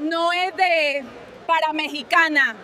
no es de para mexicana.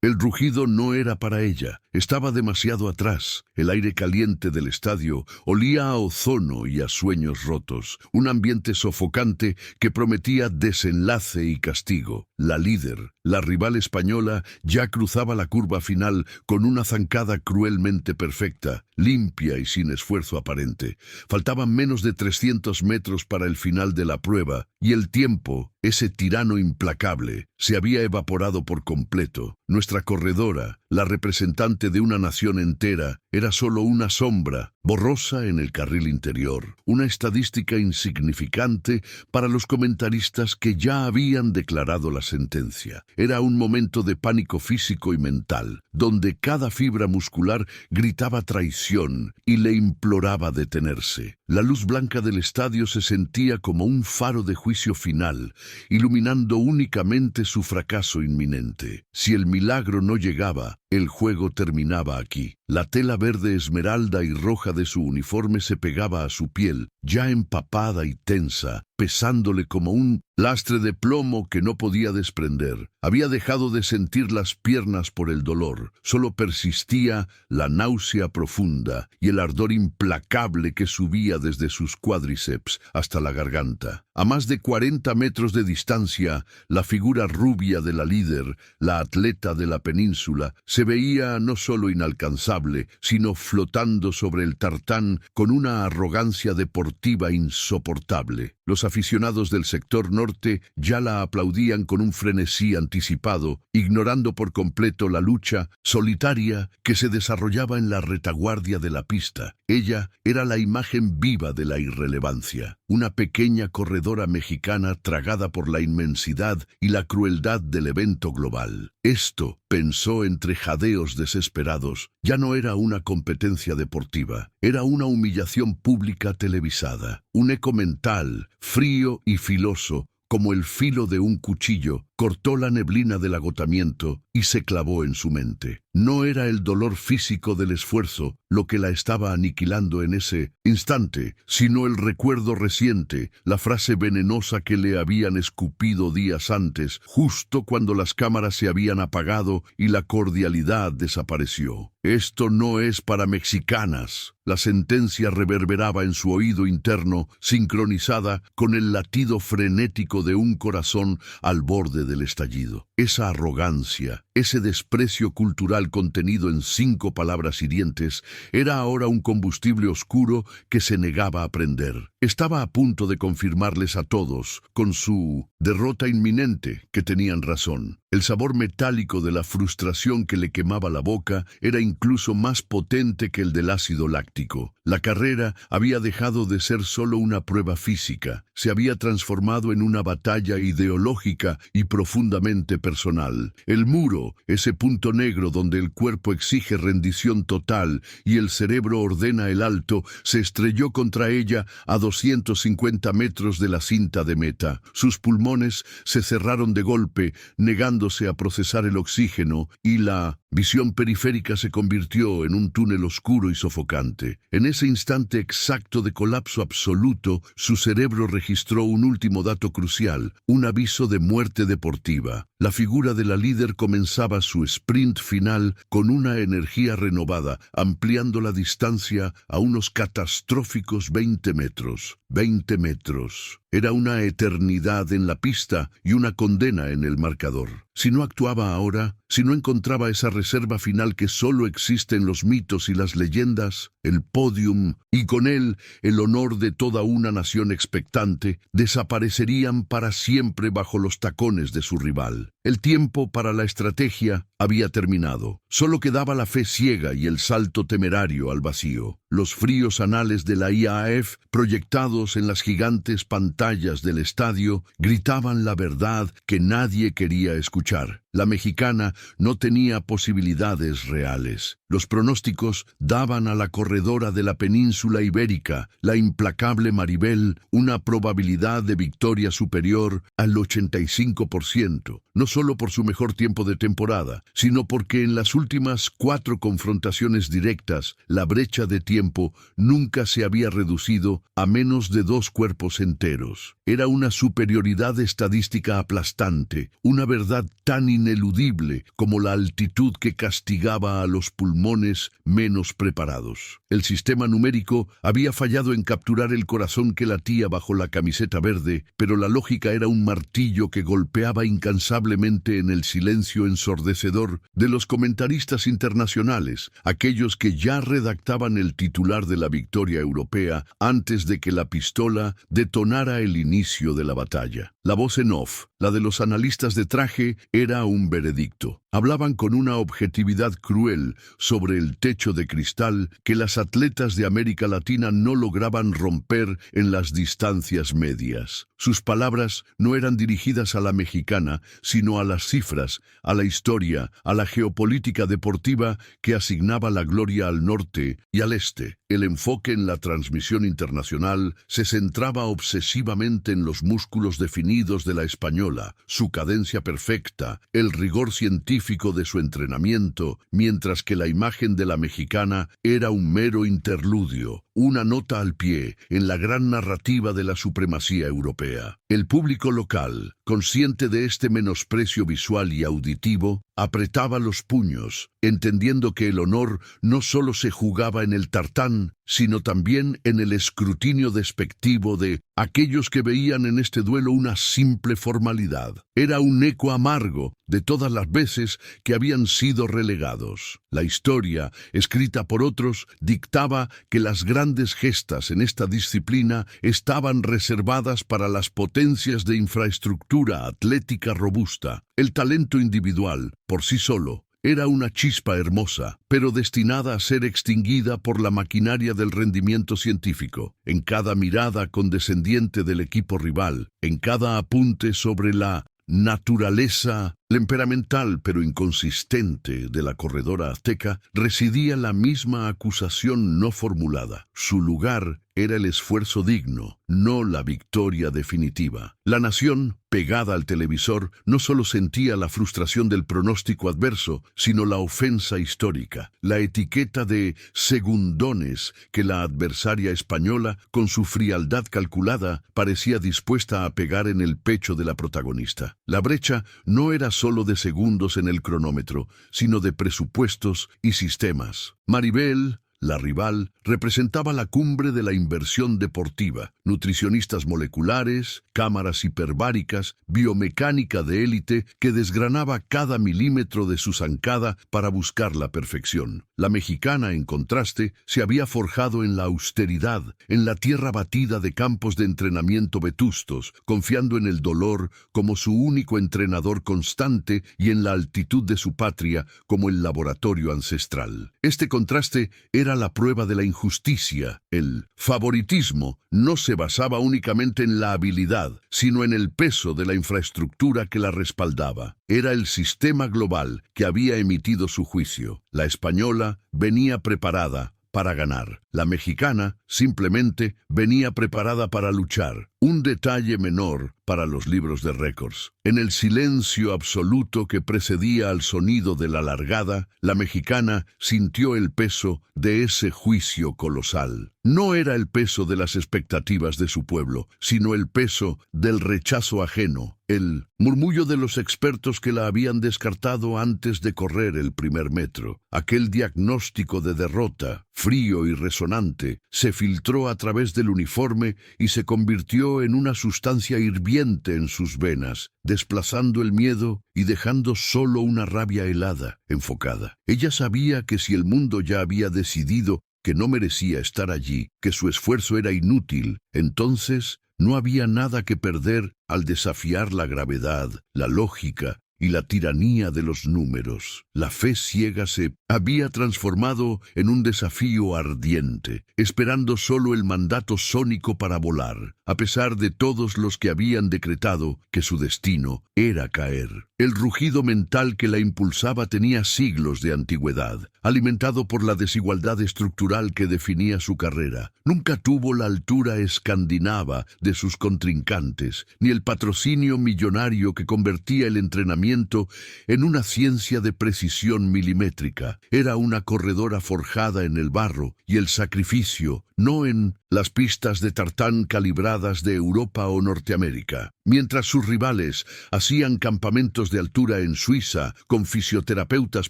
El rugido no era para ella, estaba demasiado atrás. El aire caliente del estadio olía a ozono y a sueños rotos, un ambiente sofocante que prometía desenlace y castigo. La líder, la rival española, ya cruzaba la curva final con una zancada cruelmente perfecta, limpia y sin esfuerzo aparente. Faltaban menos de 300 metros para el final de la prueba, y el tiempo, ese tirano implacable, se había evaporado por completo. Nuestra corredora, la representante de una nación entera, era solo una sombra, borrosa en el carril interior, una estadística insignificante para los comentaristas que ya habían declarado la sentencia. Era un momento de pánico físico y mental, donde cada fibra muscular gritaba traición y le imploraba detenerse. La luz blanca del estadio se sentía como un faro de juicio final, iluminando únicamente su fracaso inminente. Si el milagro no llegaba, el juego terminaba aquí. La tela verde esmeralda y roja de su uniforme se pegaba a su piel, ya empapada y tensa, pesándole como un lastre de plomo que no podía desprender. Había dejado de sentir las piernas por el dolor, solo persistía la náusea profunda y el ardor implacable que subía desde sus cuádriceps hasta la garganta. A más de 40 metros de distancia, la figura rubia de la líder, la atleta de la península, se veía no solo inalcanzable, sino flotando sobre el tartán con una arrogancia deportiva insoportable. Los aficionados del sector norte ya la aplaudían con un frenesí anticipado, ignorando por completo la lucha solitaria que se desarrollaba en la retaguardia de la pista. Ella era la imagen viva de la irrelevancia, una pequeña corredora mexicana tragada por la inmensidad y la crueldad del evento global. Esto, pensó entre jadeos desesperados, ya no era una competencia deportiva, era una humillación pública televisada, un eco mental, frío y filoso, como el filo de un cuchillo, cortó la neblina del agotamiento y se clavó en su mente. No era el dolor físico del esfuerzo lo que la estaba aniquilando en ese instante, sino el recuerdo reciente, la frase venenosa que le habían escupido días antes, justo cuando las cámaras se habían apagado y la cordialidad desapareció. «Esto no es para mexicanas». La sentencia reverberaba en su oído interno, sincronizada con el latido frenético de un corazón al borde del estallido. Esa arrogancia, ese desprecio cultural contenido en 5 palabras hirientes, era ahora un combustible oscuro que se negaba a prender. Estaba a punto de confirmarles a todos, con su derrota inminente, que tenían razón. El sabor metálico de la frustración que le quemaba la boca era incluso más potente que el del ácido láctico. La carrera había dejado de ser solo una prueba física, se había transformado en una batalla ideológica y profundamente personal. El muro, ese punto negro donde el cuerpo exige rendición total y el cerebro ordena el alto, se estrelló contra ella a 250 metros de la cinta de meta. Sus pulmones se cerraron de golpe, negándose a procesar el oxígeno, y la visión periférica se convirtió en un túnel oscuro y sofocante. En ese instante exacto de colapso absoluto, su cerebro registró un último dato crucial, un aviso de muerte deportiva. La figura de la líder comenzaba su sprint final con una energía renovada, ampliando la distancia a unos catastróficos 20 metros. 20 metros. Era una eternidad en la pista y una condena en el marcador. Si no actuaba ahora, si no encontraba esa reserva final que solo existe en los mitos y las leyendas, el podium, y con él el honor de toda una nación expectante, desaparecerían para siempre bajo los tacones de su rival. El tiempo para la estrategia había terminado. Solo quedaba la fe ciega y el salto temerario al vacío. Los fríos anales de la IAAF, proyectados en las gigantes pantallas del estadio, gritaban la verdad que nadie quería escuchar. La mexicana no tenía posibilidades reales. Los pronósticos daban a la corredora de la península ibérica, la implacable Maribel, una probabilidad de victoria superior al 85%. No solo por su mejor tiempo de temporada, sino porque en las últimas 4 confrontaciones directas, la brecha de tiempo nunca se había reducido a menos de 2 cuerpos enteros. Era una superioridad estadística aplastante, una verdad tan ineludible como la altitud que castigaba a los pulmones menos preparados. El sistema numérico había fallado en capturar el corazón que latía bajo la camiseta verde, pero la lógica era un martillo que golpeaba incansablemente en el silencio ensordecedor de los comentaristas internacionales, aquellos que ya redactaban el titular de la victoria europea antes de que la pistola detonara el inicio de la batalla. La voz en off, la de los analistas de traje, era un veredicto. Hablaban con una objetividad cruel sobre el techo de cristal que las atletas de América Latina no lograban romper en las distancias medias. Sus palabras no eran dirigidas a la mexicana, sino a las cifras, a la historia, a la geopolítica deportiva que asignaba la gloria al norte y al este. El enfoque en la transmisión internacional se centraba obsesivamente en los músculos definidos de la española, su cadencia perfecta, el rigor científico de su entrenamiento, mientras que la imagen de la mexicana era un mero interludio, una nota al pie en la gran narrativa de la supremacía europea. El público local, consciente de este menosprecio visual y auditivo, apretaba los puños, entendiendo que el honor no solo se jugaba en el tartán, sino también en el escrutinio despectivo de aquellos que veían en este duelo una simple formalidad. Era un eco amargo de todas las veces que habían sido relegados. La historia, escrita por otros, dictaba que las grandes gestas en esta disciplina estaban reservadas para las potencias de infraestructura atlética robusta. El talento individual, por sí solo, era una chispa hermosa, pero destinada a ser extinguida por la maquinaria del rendimiento científico. En cada mirada condescendiente del equipo rival, en cada apunte sobre la naturaleza temperamental pero inconsistente de la corredora azteca, residía la misma acusación no formulada. Su lugar era el esfuerzo digno, no la victoria definitiva. La nación, pegada al televisor, no solo sentía la frustración del pronóstico adverso, sino la ofensa histórica, la etiqueta de segundones que la adversaria española, con su frialdad calculada, parecía dispuesta a pegar en el pecho de la protagonista. La brecha no era solo de segundos en el cronómetro, sino de presupuestos y sistemas. Maribel, la rival, representaba la cumbre de la inversión deportiva, nutricionistas moleculares, cámaras hiperbáricas, biomecánica de élite que desgranaba cada milímetro de su zancada para buscar la perfección. La mexicana, en contraste, se había forjado en la austeridad, en la tierra batida de campos de entrenamiento vetustos, confiando en el dolor como su único entrenador constante y en la altitud de su patria como el laboratorio ancestral. Este contraste era la prueba de la injusticia. El favoritismo no se basaba únicamente en la habilidad, sino en el peso de la infraestructura que la respaldaba. Era el sistema global que había emitido su juicio. La española venía preparada para ganar. La mexicana simplemente venía preparada para luchar. Un detalle menor para los libros de récords. En el silencio absoluto que precedía al sonido de la largada, la mexicana sintió el peso de ese juicio colosal. No era el peso de las expectativas de su pueblo, sino el peso del rechazo ajeno, el murmullo de los expertos que la habían descartado antes de correr el primer metro. Aquel diagnóstico de derrota, frío y resonante, se filtró a través del uniforme y se convirtió en una sustancia hirviente en sus venas, desplazando el miedo y dejando solo una rabia helada, enfocada. Ella sabía que si el mundo ya había decidido que no merecía estar allí, que su esfuerzo era inútil, entonces no había nada que perder al desafiar la gravedad, la lógica y la tiranía de los números. La fe ciega se había transformado en un desafío ardiente, esperando solo el mandato sónico para volar. a pesar de todos los que habían decretado que su destino era caer. El rugido mental que la impulsaba tenía siglos de antigüedad, alimentado por la desigualdad estructural que definía su carrera. Nunca tuvo la altura escandinava de sus contrincantes, ni el patrocinio millonario que convertía el entrenamiento en una ciencia de precisión milimétrica. Era una corredora forjada en el barro y el sacrificio, no en las pistas de tartán calibradas de Europa o Norteamérica. Mientras sus rivales hacían campamentos de altura en Suiza con fisioterapeutas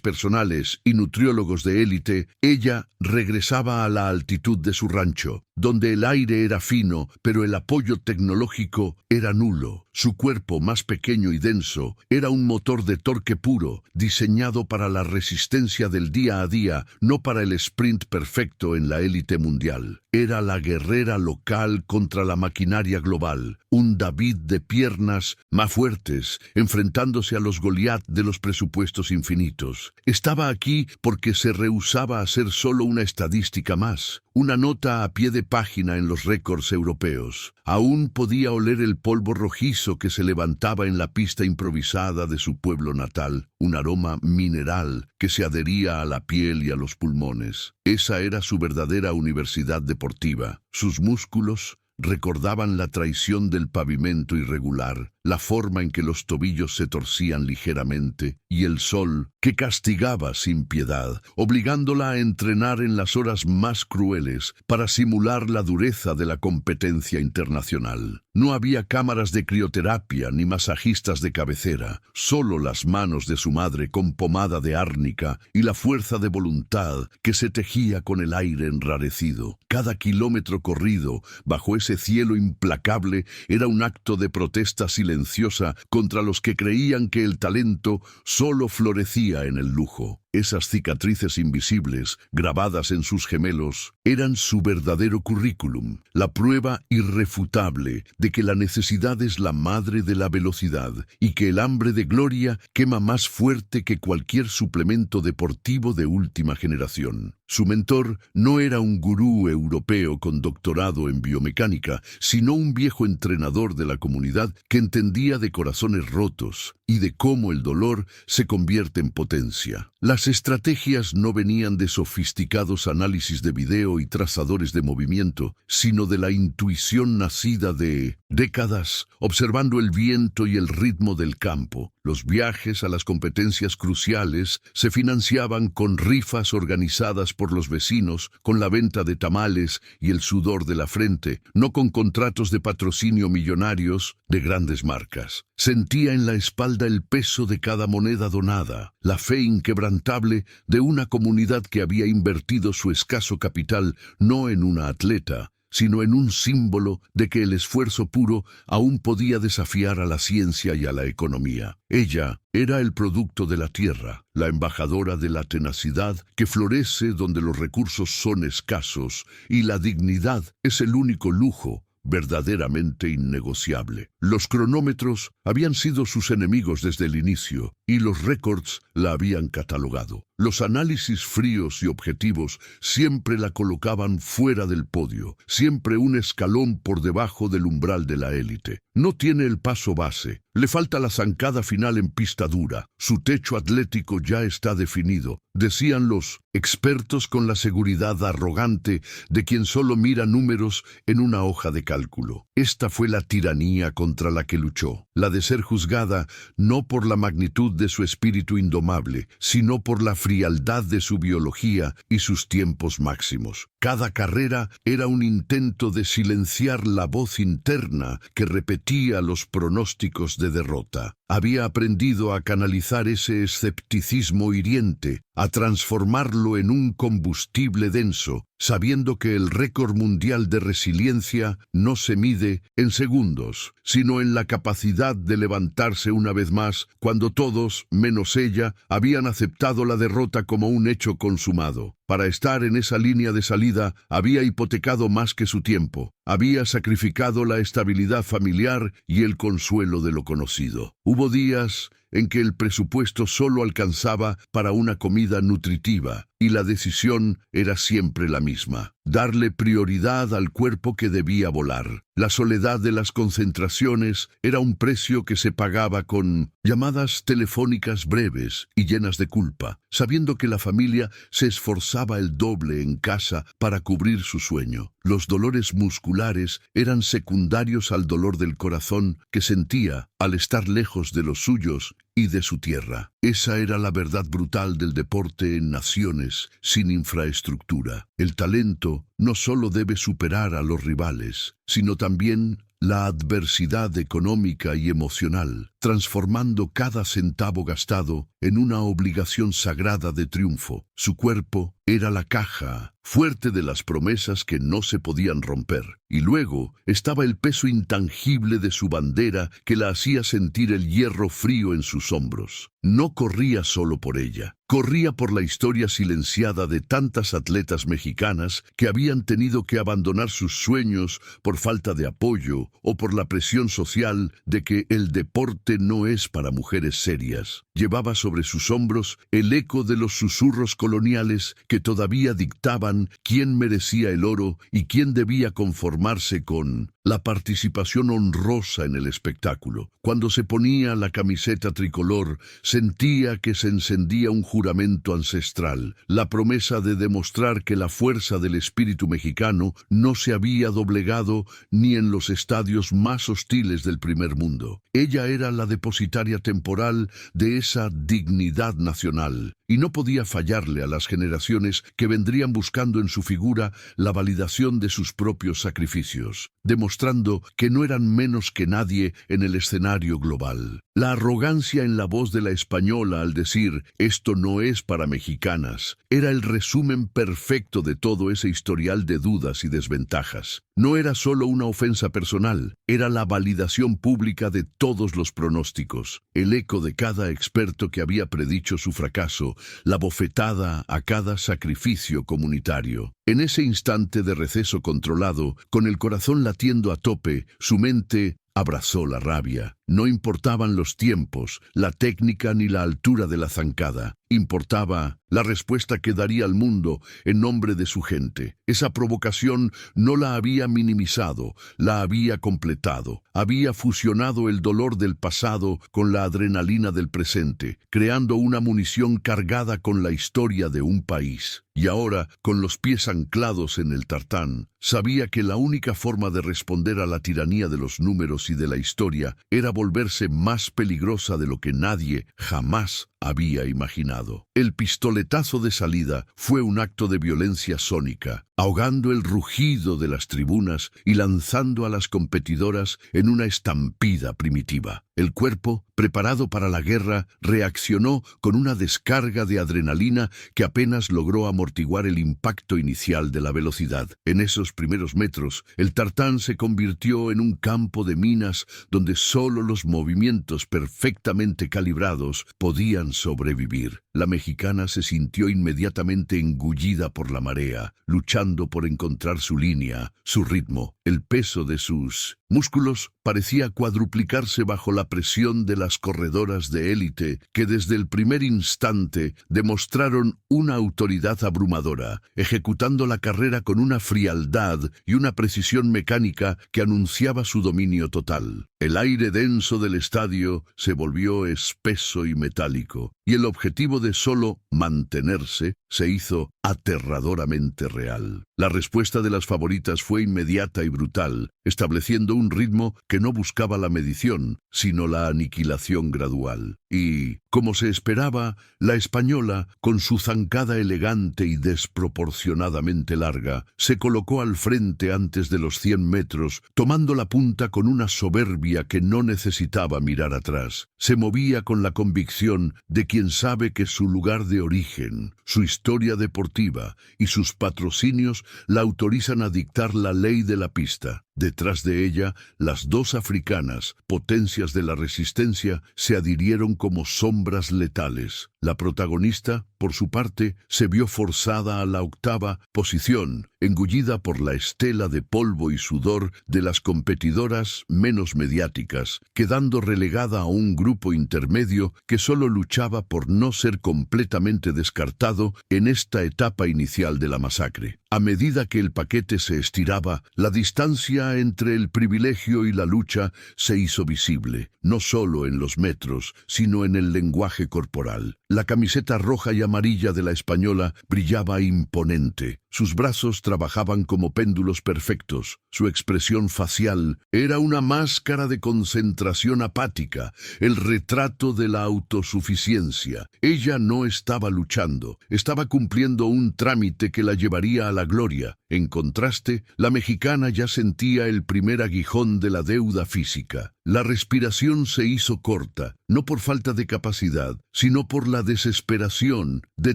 personales y nutriólogos de élite, ella regresaba a la altitud de su rancho, donde el aire era fino, pero el apoyo tecnológico era nulo. Su cuerpo, más pequeño y denso, era un motor de torque puro, diseñado para la resistencia del día a día, no para el sprint perfecto en la élite mundial. Era la guerrera local contra la maquinaria global, un David de piernas más fuertes, enfrentándose a los Goliat de los presupuestos infinitos. Estaba aquí porque se rehusaba a ser solo una estadística más, una nota a pie de página en los récords europeos. Aún podía oler el polvo rojizo que se levantaba en la pista improvisada de su pueblo natal, un aroma mineral que se adhería a la piel y a los pulmones. Esa era su verdadera universidad deportiva. Sus músculos recordaban la traición del pavimento irregular, la forma en que los tobillos se torcían ligeramente, y el sol que castigaba sin piedad, obligándola a entrenar en las horas más crueles para simular la dureza de la competencia internacional. No había cámaras de crioterapia ni masajistas de cabecera, solo las manos de su madre con pomada de árnica y la fuerza de voluntad que se tejía con el aire enrarecido. Cada kilómetro corrido bajo ese cielo implacable era un acto de protesta silenciosa contra los que creían que el talento solo florecía en el lujo. Esas cicatrices invisibles, grabadas en sus gemelos, eran su verdadero currículum, la prueba irrefutable de que la necesidad es la madre de la velocidad y que el hambre de gloria quema más fuerte que cualquier suplemento deportivo de última generación. Su mentor no era un gurú europeo con doctorado en biomecánica, sino un viejo entrenador de la comunidad que entendía de corazones rotos y de cómo el dolor se convierte en potencia. Las estrategias no venían de sofisticados análisis de video y trazadores de movimiento, sino de la intuición nacida de décadas observando el viento y el ritmo del campo. Los viajes a las competencias cruciales se financiaban con rifas organizadas por los vecinos, con la venta de tamales y el sudor de la frente, no con contratos de patrocinio millonarios de grandes marcas. Sentía en la espalda el peso de cada moneda donada, la fe inquebrantable de una comunidad que había invertido su escaso capital no en una atleta, sino en un símbolo de que el esfuerzo puro aún podía desafiar a la ciencia y a la economía. Ella era el producto de la tierra, la embajadora de la tenacidad que florece donde los recursos son escasos y la dignidad es el único lujo verdaderamente innegociable. Los cronómetros habían sido sus enemigos desde el inicio y los récords la habían catalogado. Los análisis fríos y objetivos siempre la colocaban fuera del podio, siempre un escalón por debajo del umbral de la élite. No tiene el paso base, le falta la zancada final en pista dura, su techo atlético ya está definido, decían los expertos con la seguridad arrogante de quien solo mira números en una hoja de cálculo. Esta fue la tiranía contra la que luchó, la de ser juzgada no por la magnitud de su espíritu indomable, sino por la frialdad de su biología y sus tiempos máximos. Cada carrera era un intento de silenciar la voz interna que repetía los pronósticos de derrota. Había aprendido a canalizar ese escepticismo hiriente, a transformarlo en un combustible denso, sabiendo que el récord mundial de resiliencia no se mide en segundos, sino en la capacidad de levantarse una vez más cuando todos, menos ella, habían aceptado la derrota como un hecho consumado. Para estar en esa línea de salida, había hipotecado más que su tiempo. Había sacrificado la estabilidad familiar y el consuelo de lo conocido. Hubo días en que el presupuesto solo alcanzaba para una comida nutritiva, y la decisión era siempre la misma: darle prioridad al cuerpo que debía volar. La soledad de las concentraciones era un precio que se pagaba con llamadas telefónicas breves y llenas de culpa, sabiendo que la familia se esforzaba el doble en casa para cubrir su sueño. Los dolores musculares eran secundarios al dolor del corazón que sentía al estar lejos de los suyos y de su tierra. Esa era la verdad brutal del deporte en naciones sin infraestructura. El talento no solo debe superar a los rivales, sino también la adversidad económica y emocional, transformando cada centavo gastado en una obligación sagrada de triunfo. Su cuerpo era la caja fuerte de las promesas que no se podían romper. Y luego estaba el peso intangible de su bandera que la hacía sentir el hierro frío en sus hombros. No corría solo por ella, corría por la historia silenciada de tantas atletas mexicanas que habían tenido que abandonar sus sueños por falta de apoyo o por la presión social de que el deporte no es para mujeres serias. Llevaba sobre sus hombros el eco de los susurros coloniales que todavía dictaban quién merecía el oro y quién debía conformarse con la participación honrosa en el espectáculo. Cuando se ponía la camiseta tricolor, sentía que se encendía un juramento ancestral, la promesa de demostrar que la fuerza del espíritu mexicano no se había doblegado ni en los estadios más hostiles del primer mundo. Ella era la depositaria temporal de esa dignidad nacional, y no podía fallarle a las generaciones que vendrían buscando en su figura la validación de sus propios sacrificios, demostrando que no eran menos que nadie en el escenario global. La arrogancia en la voz de la española al decir «esto no es para mexicanas» era el resumen perfecto de todo ese historial de dudas y desventajas. No era solo una ofensa personal, era la validación pública de todos los pronósticos, el eco de cada experto que había predicho su fracaso, la bofetada a cada sacrificio comunitario. En ese instante de receso controlado, con el corazón latiendo a tope, su mente abrazó la rabia. No importaban los tiempos, la técnica ni la altura de la zancada. Importaba la respuesta que daría al mundo en nombre de su gente. Esa provocación no la había minimizado, la había completado. Había fusionado el dolor del pasado con la adrenalina del presente, creando una munición cargada con la historia de un país. Y ahora, con los pies anclados en el tartán, sabía que la única forma de responder a la tiranía de los números y de la historia era volverse más peligrosa de lo que nadie jamás había imaginado. El pistoletazo de salida fue un acto de violencia sónica, ahogando el rugido de las tribunas y lanzando a las competidoras en una estampida primitiva. El cuerpo, preparado para la guerra, reaccionó con una descarga de adrenalina que apenas logró amortiguar el impacto inicial de la velocidad. En esos primeros metros, el tartán se convirtió en un campo de minas donde solo los movimientos perfectamente calibrados podían sobrevivir. La mexicana se sintió inmediatamente engullida por la marea, luchando por encontrar su línea, su ritmo. El peso de sus músculos parecía cuadruplicarse bajo la presión de las corredoras de élite que desde el primer instante demostraron una autoridad abrumadora, ejecutando la carrera con una frialdad y una precisión mecánica que anunciaba su dominio total. El aire denso del estadio se volvió espeso y metálico, y el objetivo de solo mantenerse se hizo aterradoramente real. La respuesta de las favoritas fue inmediata y brutal, estableciendo un ritmo que no buscaba la medición, sino la aniquilación gradual. Y, como se esperaba, la española, con su zancada elegante y desproporcionadamente larga, se colocó al frente antes de los 100 metros, tomando la punta con una soberbia que no necesitaba mirar atrás. Se movía con la convicción de quien sabe que su lugar de origen, su historia deportiva y sus patrocinios la autorizan a dictar la ley de la pista. Detrás de ella, las dos africanas, potencias de la resistencia, se adhirieron como sombras letales. La protagonista, por su parte, se vio forzada a la octava posición, engullida por la estela de polvo y sudor de las competidoras menos mediáticas, quedando relegada a un grupo intermedio que solo luchaba por no ser completamente descartado en esta etapa inicial de la masacre. A medida que el paquete se estiraba, la distancia entre el privilegio y la lucha se hizo visible, no solo en los metros, sino en el lenguaje corporal. La camiseta roja y amarilla de la española brillaba imponente. Sus brazos trabajaban como péndulos perfectos. Su expresión facial era una máscara de concentración apática, el retrato de la autosuficiencia. Ella no estaba luchando, estaba cumpliendo un trámite que la llevaría a la gloria. En contraste, la mexicana ya sentía el primer aguijón de la deuda física. La respiración se hizo corta, no por falta de capacidad, sino por la desesperación de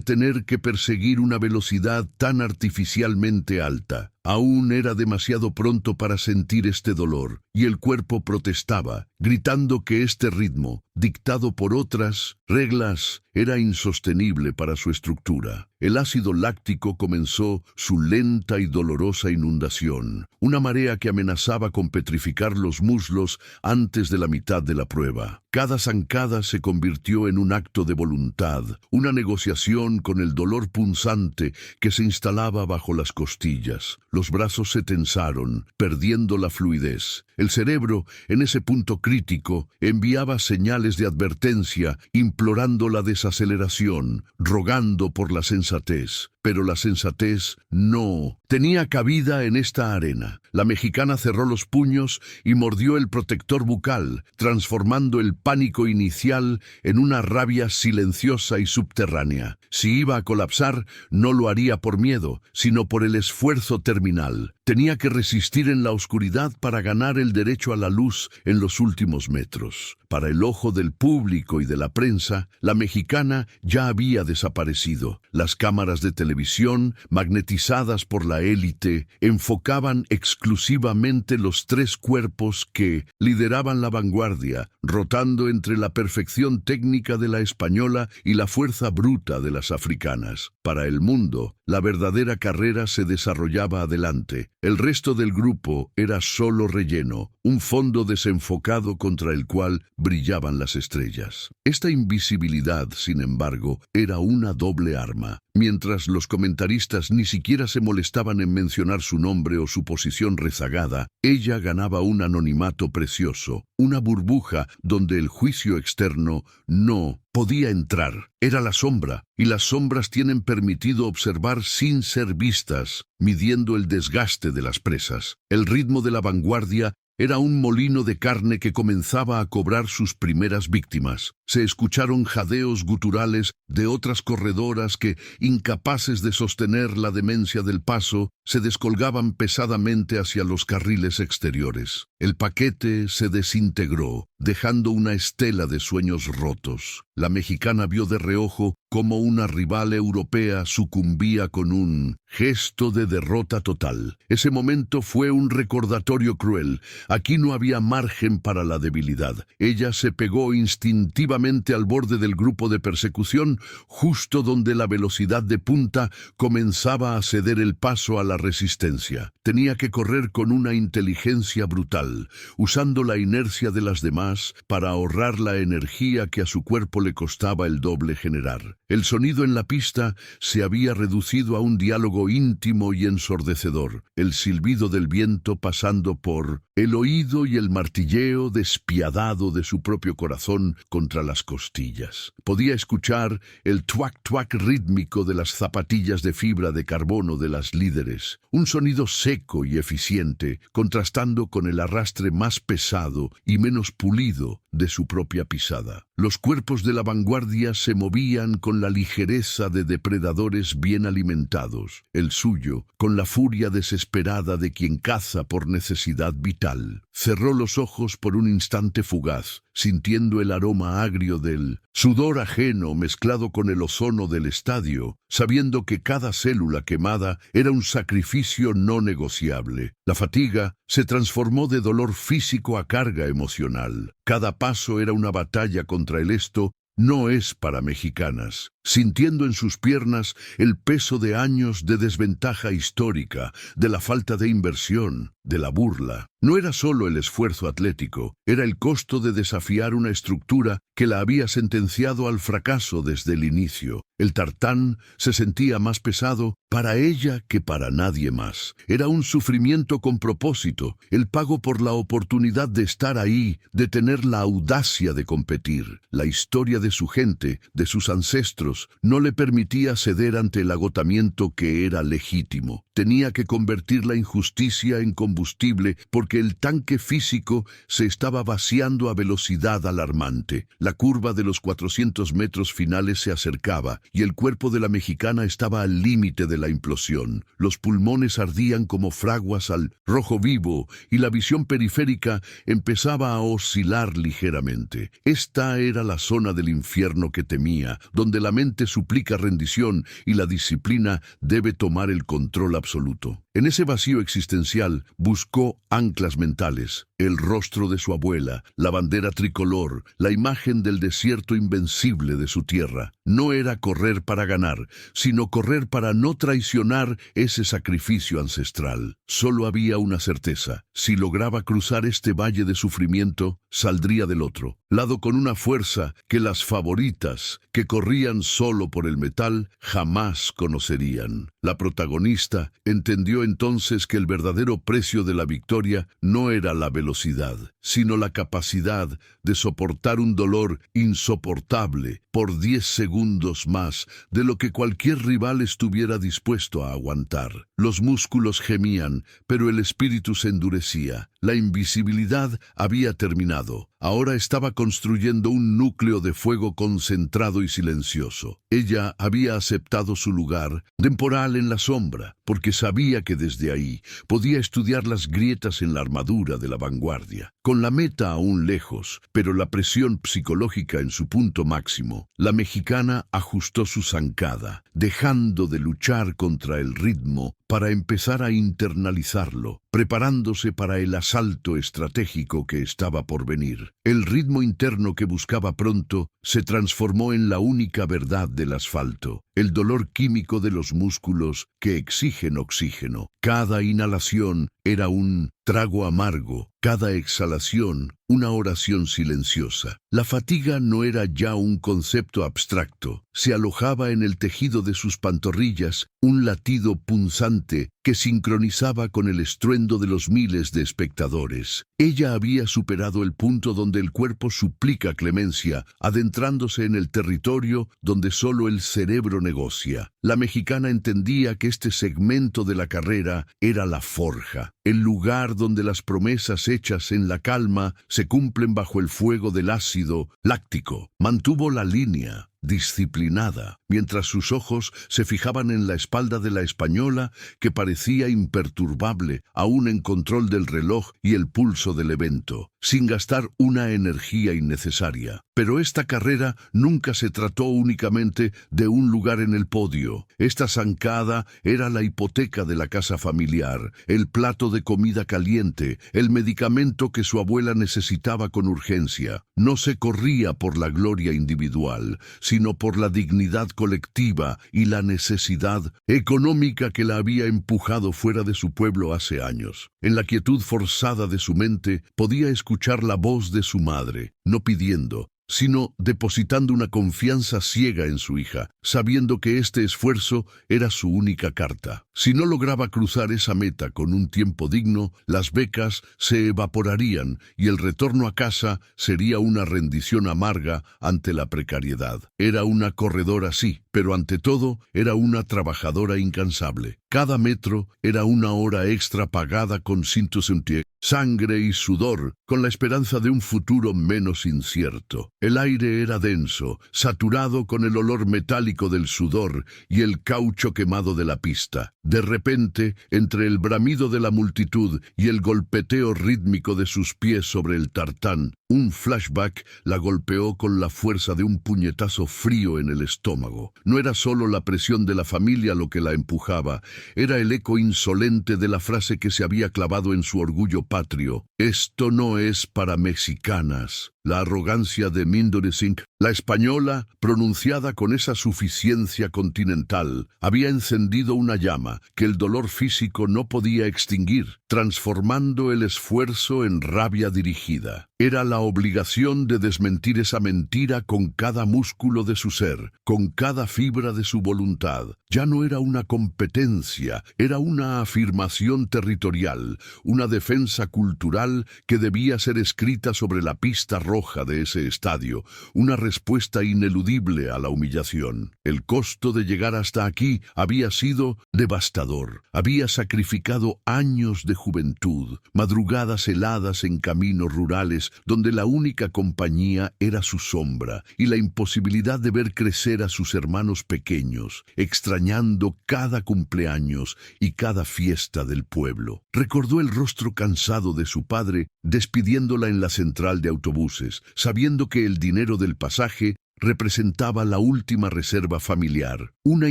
tener que perseguir una velocidad tan artificialmente alta. Aún era demasiado pronto para sentir este dolor, y el cuerpo protestaba, gritando que este ritmo, dictado por otras reglas, era insostenible para su estructura. El ácido láctico comenzó su lenta y dolorosa inundación, una marea que amenazaba con petrificar los muslos antes de la mitad de la prueba. Cada zancada se convirtió en un acto de voluntad, una negociación con el dolor punzante que se instalaba bajo las costillas. Los brazos se tensaron, perdiendo la fluidez. El cerebro, en ese punto crítico, enviaba señales de advertencia, implorando la desaceleración, rogando por la sensatez. Pero la sensatez no tenía cabida en esta arena. La mexicana cerró los puños y mordió el protector bucal, transformando el pánico inicial en una rabia silenciosa y subterránea. Si iba a colapsar, no lo haría por miedo, sino por el esfuerzo terminal. Tenía que resistir en la oscuridad para ganar el derecho a la luz en los últimos metros. Para el ojo del público y de la prensa, la mexicana ya había desaparecido. Las cámaras de televisión, magnetizadas por la élite, enfocaban exclusivamente los tres cuerpos que lideraban la vanguardia, rotando entre la perfección técnica de la española y la fuerza bruta de las africanas. Para el mundo, la verdadera carrera se desarrollaba adelante. El resto del grupo era solo relleno, un fondo desenfocado contra el cual brillaban las estrellas. Esta invisibilidad, sin embargo, era una doble arma. Mientras los comentaristas ni siquiera se molestaban en mencionar su nombre o su posición rezagada, ella ganaba un anonimato precioso, una burbuja donde el juicio externo no podía entrar. Era la sombra, y las sombras tienen permitido observar sin ser vistas, midiendo el desgaste de las presas. El ritmo de la vanguardia era un molino de carne que comenzaba a cobrar sus primeras víctimas. Se escucharon jadeos guturales de otras corredoras que, incapaces de sostener la demencia del paso, se descolgaban pesadamente hacia los carriles exteriores. El paquete se desintegró, dejando una estela de sueños rotos. La mexicana vio de reojo cómo una rival europea sucumbía con un gesto de derrota total. Ese momento fue un recordatorio cruel. Aquí no había margen para la debilidad. Ella se pegó instintivamente al borde del grupo de persecución, justo donde la velocidad de punta comenzaba a ceder el paso a la resistencia. Tenía que correr con una inteligencia brutal, usando la inercia de las demás para ahorrar la energía que a su cuerpo le costaba el doble generar. El sonido en la pista se había reducido a un diálogo íntimo y ensordecedor, el silbido del viento pasando por el oído y el martilleo despiadado de su propio corazón contra las costillas. Podía escuchar el tuac-tuac rítmico de las zapatillas de fibra de carbono de las líderes, un sonido seco y eficiente, contrastando con el arrastre más pesado y menos pulido de su propia pisada. Los cuerpos de la vanguardia se movían con la ligereza de depredadores bien alimentados, el suyo con la furia desesperada de quien caza por necesidad vital. Cerró los ojos por un instante fugaz, sintiendo el aroma agrio del sudor ajeno mezclado con el ozono del estadio, sabiendo que cada célula quemada era un sacrificio no negociable. La fatiga se transformó de dolor físico a carga emocional. Cada paso era una batalla contra el esto no es para mexicanas. Sintiendo en sus piernas el peso de años de desventaja histórica, de la falta de inversión, de la burla. No era solo el esfuerzo atlético, era el costo de desafiar una estructura que la había sentenciado al fracaso desde el inicio. El tartán se sentía más pesado para ella que para nadie más. Era un sufrimiento con propósito, el pago por la oportunidad de estar ahí, de tener la audacia de competir. La historia de su gente, de sus ancestros, no le permitía ceder ante el agotamiento que era legítimo. Tenía que convertir la injusticia en combustible porque el tanque físico se estaba vaciando a velocidad alarmante. La curva de los 400 metros finales se acercaba y el cuerpo de la mexicana estaba al límite de la implosión. Los pulmones ardían como fraguas al rojo vivo y la visión periférica empezaba a oscilar ligeramente. Esta era la zona del infierno que temía, donde la mente suplica rendición y la disciplina debe tomar el control absoluto. En ese vacío existencial buscó anclas mentales, el rostro de su abuela, la bandera tricolor, la imagen del desierto invencible de su tierra. No era correr para ganar, sino correr para no traicionar ese sacrificio ancestral. Solo había una certeza: si lograba cruzar este valle de sufrimiento, saldría del otro lado con una fuerza que las favoritas, que corrían solo por el metal, jamás conocerían. La protagonista entendió entonces que el verdadero precio de la victoria no era la velocidad, sino la capacidad de soportar un dolor insoportable por 10 segundos más de lo que cualquier rival estuviera dispuesto a aguantar. Los músculos gemían, pero el espíritu se endurecía. La invisibilidad había terminado. Ahora estaba construyendo un núcleo de fuego concentrado y silencioso. Ella había aceptado su lugar temporal en la sombra, porque sabía que desde ahí podía estudiar las grietas en la armadura de la vanguardia. Con la meta aún lejos, pero la presión psicológica en su punto máximo, la mexicana ajustó su zancada, dejando de luchar contra el ritmo para empezar a internalizarlo, preparándose para el asalto estratégico que estaba por venir. El ritmo interno que buscaba pronto se transformó en la única verdad del asfalto, el dolor químico de los músculos que exigen oxígeno. Cada inhalación era un trago amargo, cada exhalación una oración silenciosa. La fatiga no era ya un concepto abstracto, se alojaba en el tejido de sus pantorrillas, un latido punzante que sincronizaba con el estruendo de los miles de espectadores. Ella había superado el punto donde el cuerpo suplica clemencia, adentrándose en el territorio donde solo el cerebro negocia. La mexicana entendía que este segmento de la carrera era la forja, el lugar donde las promesas hechas en la calma se cumplen bajo el fuego del ácido láctico. Mantuvo la línea, disciplinada, mientras sus ojos se fijaban en la espalda de la española, que parecía imperturbable, aún en control del reloj y el pulso del evento, sin gastar una energía innecesaria. Pero esta carrera nunca se trató únicamente de un lugar en el podio. Esta zancada era la hipoteca de la casa familiar, el plato de comida caliente, el medicamento que su abuela necesitaba con urgencia. No se corría por la gloria individual, sino por la dignidad colectiva y la necesidad económica que la había empujado fuera de su pueblo hace años. En la quietud forzada de su mente podía escuchar la voz de su madre, no pidiendo, sino depositando una confianza ciega en su hija, sabiendo que este esfuerzo era su única carta. Si no lograba cruzar esa meta con un tiempo digno, las becas se evaporarían y el retorno a casa sería una rendición amarga ante la precariedad. Era una corredora, sí, pero ante todo era una trabajadora incansable. Cada metro era una hora extra pagada con cintos de sangre y sudor, con la esperanza de un futuro menos incierto. El aire era denso, saturado con el olor metálico rítmico del sudor y el caucho quemado de la pista. De repente, entre el bramido de la multitud y el golpeteo rítmico de sus pies sobre el tartán, un flashback la golpeó con la fuerza de un puñetazo frío en el estómago. No era solo la presión de la familia lo que la empujaba, era el eco insolente de la frase que se había clavado en su orgullo patrio: «Esto no es para mexicanas». La arrogancia de Mindore Singh, la española, pronunciada con esa suficiencia continental, había encendido una llama que el dolor físico no podía extinguir, transformando el esfuerzo en rabia dirigida. Era la obligación de desmentir esa mentira con cada músculo de su ser, con cada fibra de su voluntad. Ya no era una competencia, era una afirmación territorial, una defensa cultural que debía ser escrita sobre la pista roja de ese estadio, una respuesta ineludible a la humillación. El costo de llegar hasta aquí había sido devastador. Había sacrificado años de juventud, madrugadas heladas en caminos rurales donde la única compañía era su sombra y la imposibilidad de ver crecer a sus hermanos pequeños, extrañando cada cumpleaños y cada fiesta del pueblo. Recordó el rostro cansado de su padre despidiéndola en la central de autobuses, sabiendo que el dinero del pasaje representaba la última reserva familiar, una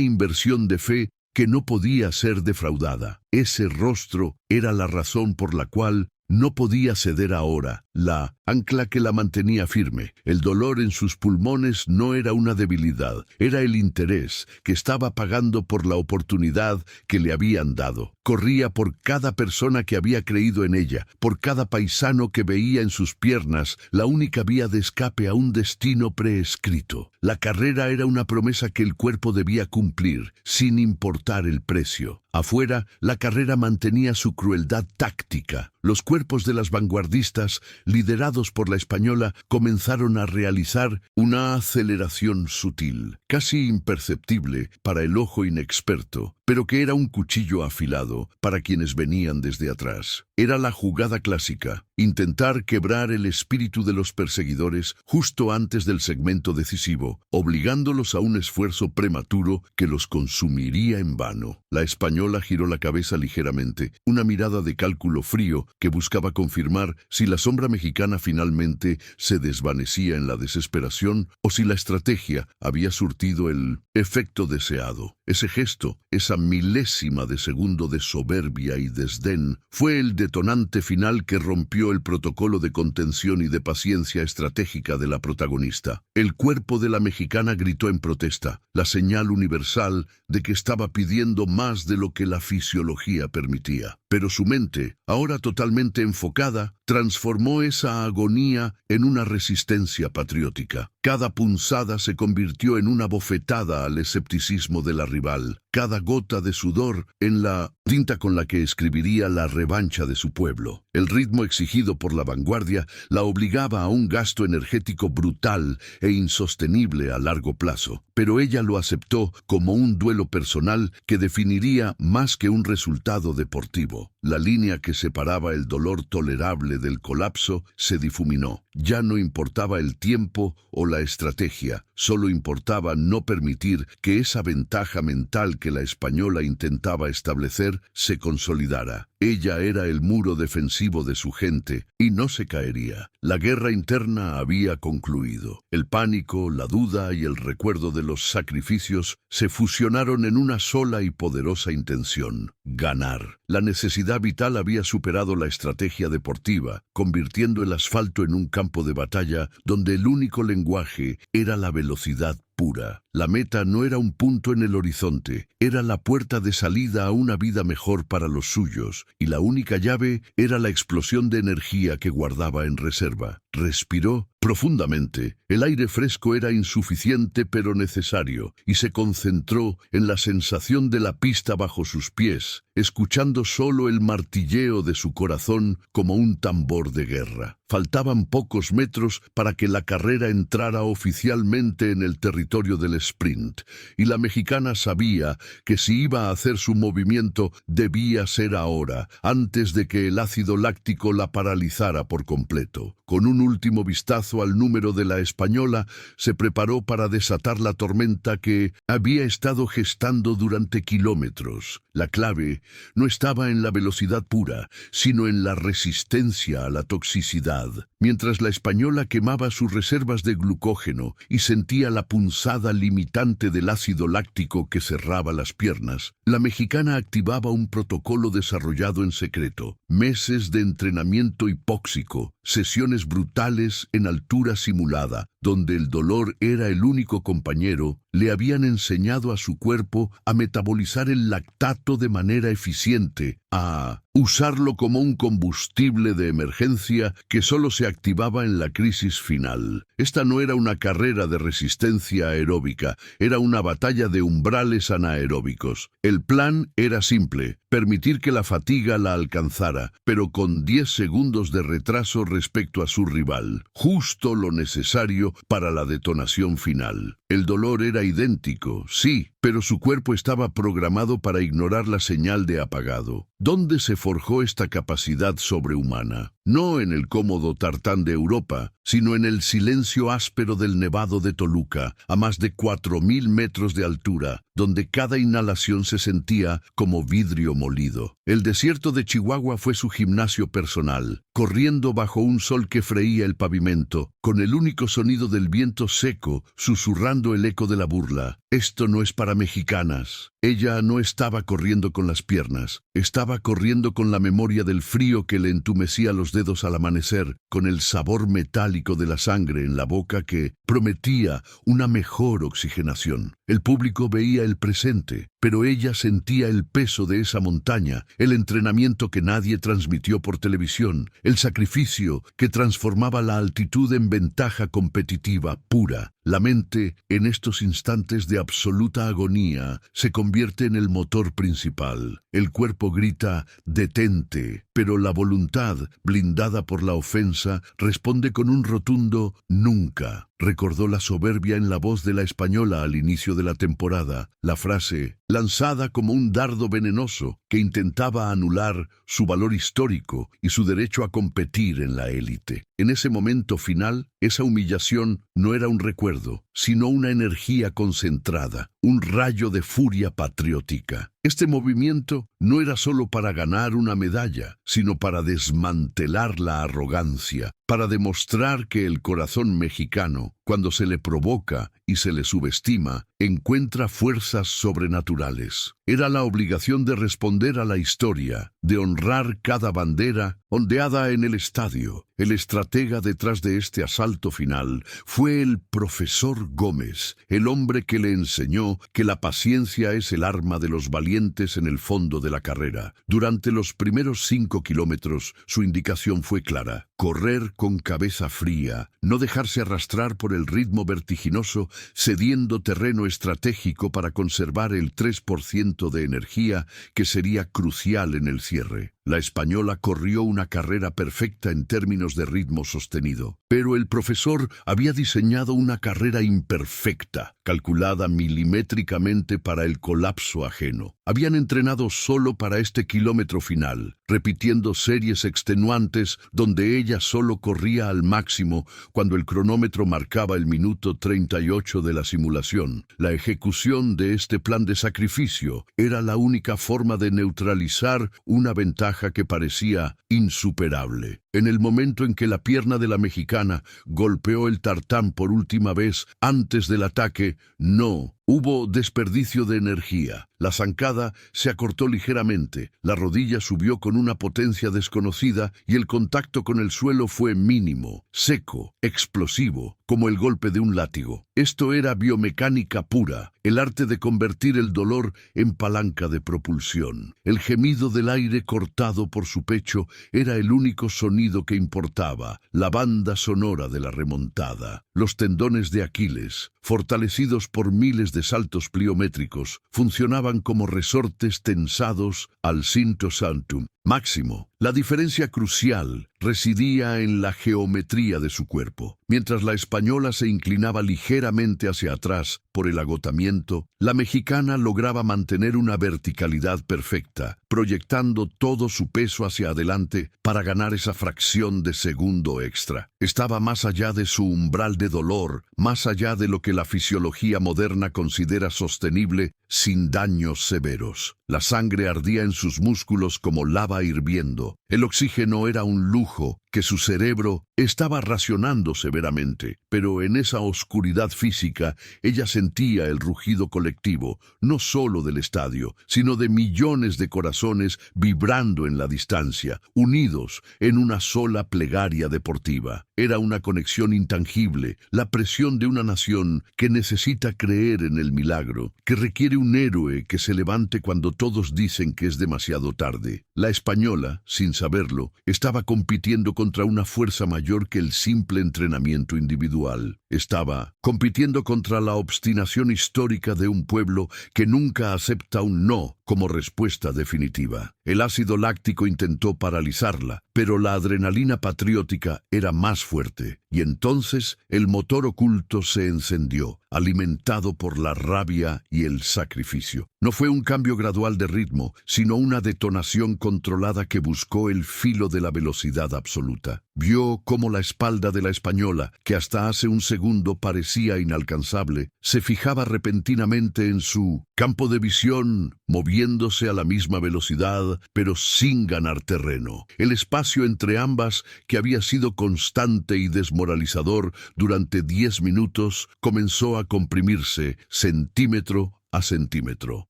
inversión de fe que no podía ser defraudada. Ese rostro era la razón por la cual no podía ceder ahora, la ancla que la mantenía firme. El dolor en sus pulmones no era una debilidad, era el interés que estaba pagando por la oportunidad que le habían dado. Corría por cada persona que había creído en ella, por cada paisano que veía en sus piernas la única vía de escape a un destino preescrito. La carrera era una promesa que el cuerpo debía cumplir, sin importar el precio. Afuera, la carrera mantenía su crueldad táctica. Los cuerpos de las vanguardistas, liderados por la española, comenzaron a realizar una aceleración sutil, casi imperceptible para el ojo inexperto, pero que era un cuchillo afilado para quienes venían desde atrás. Era la jugada clásica, intentar quebrar el espíritu de los perseguidores justo antes del segmento decisivo, obligándolos a un esfuerzo prematuro que los consumiría en vano. La española giró la cabeza ligeramente, una mirada de cálculo frío que buscaba confirmar si la sombra mexicana finalmente se desvanecía en la desesperación o si la estrategia había surtido el efecto deseado. Ese gesto, esa milésima de segundo de soberbia y desdén, fue el detonante final que rompió el protocolo de contención y de paciencia estratégica de la protagonista. El cuerpo de la mexicana gritó en protesta, la señal universal de que estaba pidiendo más de lo que la fisiología permitía. Pero su mente, ahora totalmente enfocada, transformó esa agonía en una resistencia patriótica. Cada punzada se convirtió en una bofetada al escepticismo de la rival, cada gota de sudor en la tinta con la que escribiría la revancha de su pueblo. El ritmo exigido por la vanguardia la obligaba a un gasto energético brutal e insostenible a largo plazo, pero ella lo aceptó como un duelo personal que definiría más que un resultado deportivo. La línea que separaba el dolor tolerable del colapso se difuminó. Ya no importaba el tiempo o la estrategia, solo importaba no permitir que esa ventaja mental que la española intentaba establecer se consolidara. Ella era el muro defensivo de su gente y no se caería. La guerra interna había concluido. El pánico, la duda y el recuerdo de los sacrificios se fusionaron en una sola y poderosa intención: ganar. La necesidad vital había superado la estrategia deportiva, convirtiendo el asfalto en un campo de batalla donde el único lenguaje era la velocidad pura. La meta no era un punto en el horizonte, era la puerta de salida a una vida mejor para los suyos, y la única llave era la explosión de energía que guardaba en reserva. Respiró profundamente. El aire fresco era insuficiente pero necesario, y se concentró en la sensación de la pista bajo sus pies, escuchando solo el martilleo de su corazón como un tambor de guerra. Faltaban pocos metros para que la carrera entrara oficialmente en el territorio del sprint, y la mexicana sabía que si iba a hacer su movimiento debía ser ahora, antes de que el ácido láctico la paralizara por completo. Con un último vistazo rechazo al número de la española, se preparó para desatar la tormenta que había estado gestando durante kilómetros. La clave no estaba en la velocidad pura, sino en la resistencia a la toxicidad. Mientras la española quemaba sus reservas de glucógeno y sentía la punzada limitante del ácido láctico que cerraba las piernas, la mexicana activaba un protocolo desarrollado en secreto. Meses de entrenamiento hipóxico, sesiones brutales en altura simulada, donde el dolor era el único compañero, le habían enseñado a su cuerpo a metabolizar el lactato de manera eficiente, a usarlo como un combustible de emergencia que solo se activaba en la crisis final. Esta no era una carrera de resistencia aeróbica, era una batalla de umbrales anaeróbicos. El plan era simple: permitir que la fatiga la alcanzara, pero con 10 segundos de retraso respecto a su rival, justo lo necesario para la detonación final. El dolor era idéntico, sí, pero su cuerpo estaba programado para ignorar la señal de apagado. ¿Dónde se forjó esta capacidad sobrehumana? No en el cómodo tartán de Europa, sino en el silencio áspero del Nevado de Toluca, a más de 4.000 metros de altura, donde cada inhalación se sentía como vidrio molido. El desierto de Chihuahua fue su gimnasio personal, corriendo bajo un sol que freía el pavimento, con el único sonido del viento seco, susurrando el eco de la burla. Esto no es para mexicanas. Ella no estaba corriendo con las piernas, estaba corriendo con la memoria del frío que le entumecía los dedos al amanecer, con el sabor metálico de la sangre en la boca que prometía una mejor oxigenación. El público veía el presente, pero ella sentía el peso de esa montaña, el entrenamiento que nadie transmitió por televisión, el sacrificio que transformaba la altitud en ventaja competitiva pura. La mente, en estos instantes de absoluta agonía, se convierte en el motor principal. El cuerpo grita «detente», pero la voluntad, blindada por la ofensa, responde con un rotundo «nunca». Recordó la soberbia en la voz de la española al inicio de la temporada, la frase, lanzada como un dardo venenoso, que intentaba anular su valor histórico y su derecho a competir en la élite. En ese momento final, esa humillación no era un recuerdo, sino una energía concentrada, un rayo de furia patriótica. Este movimiento no era solo para ganar una medalla, sino para desmantelar la arrogancia, para demostrar que el corazón mexicano, cuando se le provoca y se le subestima, encuentra fuerzas sobrenaturales. Era la obligación de responder a la historia, de honrar cada bandera ondeada en el estadio. El estratega detrás de este asalto final fue el profesor Gómez, el hombre que le enseñó que la paciencia es el arma de los valientes en el fondo de la carrera. Durante los primeros 5 kilómetros, su indicación fue clara: correr con cabeza fría, no dejarse arrastrar por el ritmo vertiginoso, cediendo terreno estratégico para conservar el 3% de energía que sería crucial en el cierre. La española corrió una carrera perfecta en términos de ritmo sostenido, pero el profesor había diseñado una carrera imperfecta, calculada milimétricamente para el colapso ajeno. Habían entrenado solo para este kilómetro final, repitiendo series extenuantes donde ella solo corría al máximo cuando el cronómetro marcaba el minuto 38 de la simulación. La ejecución de este plan de sacrificio era la única forma de neutralizar una ventaja que parecía insuperable. En el momento en que la pierna de la mexicana golpeó el tartán por última vez antes del ataque, no hubo desperdicio de energía. La zancada se acortó ligeramente, la rodilla subió con una potencia desconocida y el contacto con el suelo fue mínimo, seco, explosivo, como el golpe de un látigo. Esto era biomecánica pura, el arte de convertir el dolor en palanca de propulsión. El gemido del aire cortado por su pecho era el único sonido que importaba, la banda sonora de la remontada. Los tendones de Aquiles, fortalecidos por miles de saltos pliométricos, funcionaban como resortes tensados al cinto santum. máximo. La diferencia crucial residía en la geometría de su cuerpo. Mientras la española se inclinaba ligeramente hacia atrás por el agotamiento, la mexicana lograba mantener una verticalidad perfecta, proyectando todo su peso hacia adelante para ganar esa fracción de segundo extra. Estaba más allá de su umbral de dolor, más allá de lo que la fisiología moderna considera sostenible sin daños severos. La sangre ardía en sus músculos como lava hirviendo. El oxígeno era un lujo que su cerebro estaba racionando severamente, pero en esa oscuridad física ella sentía el rugido colectivo, no solo del estadio, sino de millones de corazones vibrando en la distancia, unidos en una sola plegaria deportiva. Era una conexión intangible, la presión de una nación que necesita creer en el milagro, que requiere un héroe que se levante cuando todos dicen que es demasiado tarde. La española, sin saberlo, estaba compitiendo contra una fuerza mayor que el simple entrenamiento individual. Estaba compitiendo contra la obstinación histórica de un pueblo que nunca acepta un no como respuesta definitiva. El ácido láctico intentó paralizarla, pero la adrenalina patriótica era más fuerte, y entonces el motor oculto se encendió, alimentado por la rabia y el sacrificio. No fue un cambio gradual de ritmo, sino una detonación controlada que buscó el filo de la velocidad absoluta. Vio cómo la espalda de la española, que hasta hace un segundo parecía inalcanzable, se fijaba repentinamente en su campo de visión, moviéndose a la misma velocidad, pero sin ganar terreno. El espacio entre ambas, que había sido constante y desmoralizador durante 10 minutos, comenzó a comprimirse centímetro a centímetro.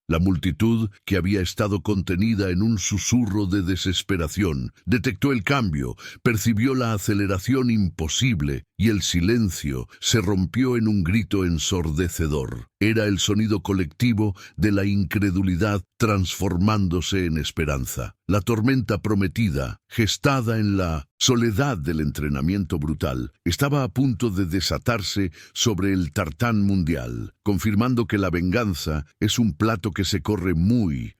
La multitud, que había estado contenida en un susurro de desesperación, detectó el cambio, percibió la aceleración imposible y el silencio se rompió en un grito ensordecedor. Era el sonido colectivo de la incredulidad transformándose en esperanza. La tormenta prometida, gestada en la soledad del entrenamiento brutal, estaba a punto de desatarse sobre el tartán mundial, confirmando que la venganza es un plato que se corre muy